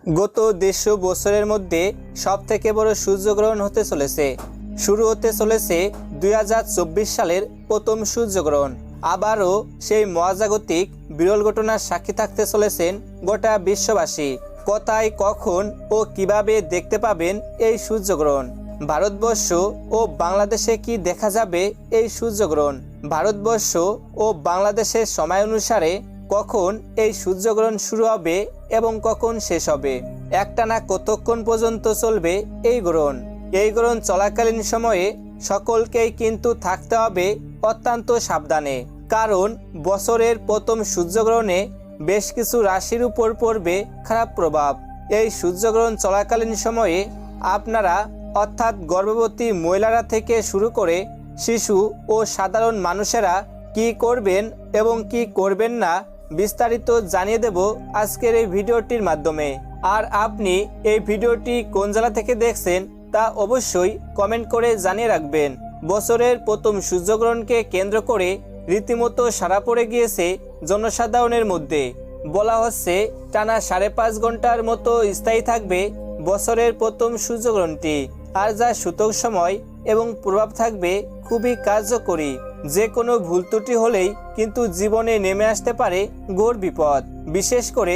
গত 150 বছরের মধ্যে সবথেকে বড় সূর্যগ্রহণ হতে চলেছে। শুরু হতে চলেছে 2024 সালের প্রথম সূর্যগ্রহণ। আবারও সেই মহাজাগতিক বিরল ঘটনার সাক্ষী থাকতে চলেছেন গোটা বিশ্ববাসী। কোথায়, কখন ও কিভাবে দেখতে পাবেন এই সূর্যগ্রহণ? ভারতবর্ষ ও বাংলাদেশে কি দেখা যাবে এই সূর্যগ্রহণ? ভারতবর্ষ ও বাংলাদেশের সময় অনুসারে কখন এই সূর্যগ্রহণ শুরু হবে এবং কখন শেষ হবে? একটানা কতক্ষণ পর্যন্ত চলবে এই গ্রহণ? এই গ্রহণ চলাকালীন সময়ে সকলকেই কিন্তু থাকতে হবে অত্যন্ত সাবধানে, কারণ বছরের প্রথম সূর্যগ্রহণে বেশ কিছু রাশির উপর পড়বে খারাপ প্রভাব। এই সূর্যগ্রহণ চলাকালীন সময়ে আপনারা অর্থাৎ গর্ভবতী মহিলারা থেকে শুরু করে শিশু ও সাধারণ মানুষেরা কি করবেন এবং কি করবেন না বিস্তারিত জানিয়ে দেব আজকের এই ভিডিওটির মাধ্যমে। আর আপনি এই ভিডিওটি কোন জেলা থেকে দেখছেন তা অবশ্যই কমেন্ট করে জানিয়ে রাখবেন। বছরের প্রথম সূর্যগ্রহণকে কেন্দ্র করে রীতিমতো সাড়া পড়ে গিয়েছে জনসাধারণের মধ্যে। বলা হচ্ছে টানা 5.5 ঘন্টার মতো স্থায়ী থাকবে বছরের প্রথম সূর্যগ্রহণটি, আর যা সূচক সময় এবং প্রভাব থাকবে খুবই কার্যকরী। যে কোনো ভুল ত্রুটি হলেই কিন্তু জীবনে নেমে আসতে পারে ঘোর বিপদ। বিশেষ করে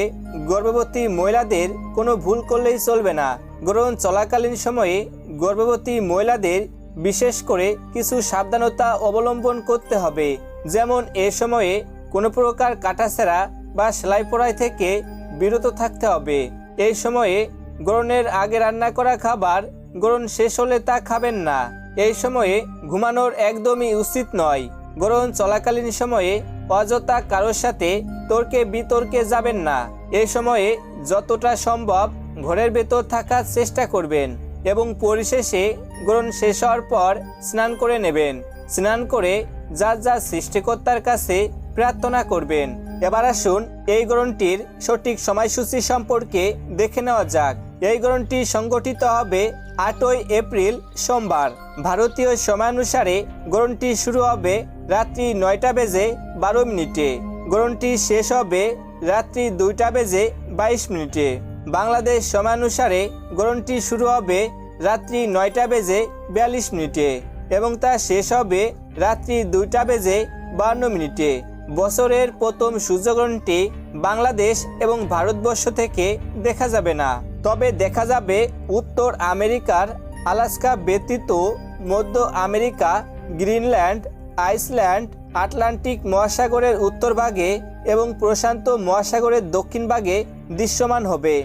গর্ভবতী মহিলাদের কোনো ভুল করলেই চলবে না। গ্রহণ চলাকালীন সময়ে গর্ভবতী মহিলাদের বিশেষ করে কিছু সাবধানতা অবলম্বন করতে হবে। যেমন এ সময়ে কোনো প্রকার কাটাছেঁড়া বা সেলাই পড়াই থেকে বিরত থাকতে হবে। এই সময়ে গ্রহণের আগে রান্না করা খাবার গ্রহণ শেষ হলে তা খাবেন না। এই সময়ে ঘুমানোর একদমই উচিত নয়। গ্রহণ চলাকালীন সময়ে অযথা কারোর সাথে তর্কে বিতর্কে যাবেন না। এই সময়ে যতটা সম্ভব ঘরের ভেতর থাকার চেষ্টা করবেন এবং পরিশেষে গ্রহণ শেষ হওয়ার পর স্নান করে নেবেন। স্নান করে যা সৃষ্টিকর্তার কাছে প্রার্থনা করবেন। এবার আসুন এই গ্রহণটির সঠিক সময়সূচি সম্পর্কে দেখে নেওয়া যাক। এই গ্রহণটি সংগঠিত হবে 8ই এপ্রিল সোমবার। ভারতীয় সময়ানুসারে গ্রহণটি শুরু হবে রাত্রি 9টা বেজে 12 মিনিটে। গ্রহণটি শেষ হবে রাত্রি 2টা বেজে 22 মিনিটে। বাংলাদেশ সময়ানুসারে গ্রহণটি শুরু হবে রাত্রি 9টা বেজে 42 মিনিটে এবং তা শেষ হবে রাত্রি 2টা বেজে 52 মিনিটে। বছরের প্রথম সূর্যগ্রহণটি বাংলাদেশ এবং ভারতবর্ষ থেকে দেখা যাবে না, তবে দেখা যাবে উত্তর আমেরিকার আলাস্কা ব্যতীত মধ্য আমেরিকা, গ্রিনল্যান্ড, আইসল্যান্ড, আটলান্টিক মহাসাগরের উত্তর ভাগে এবং প্রশান্ত মহাসাগরের দক্ষিণ ভাগে দৃশ্যমান হবে।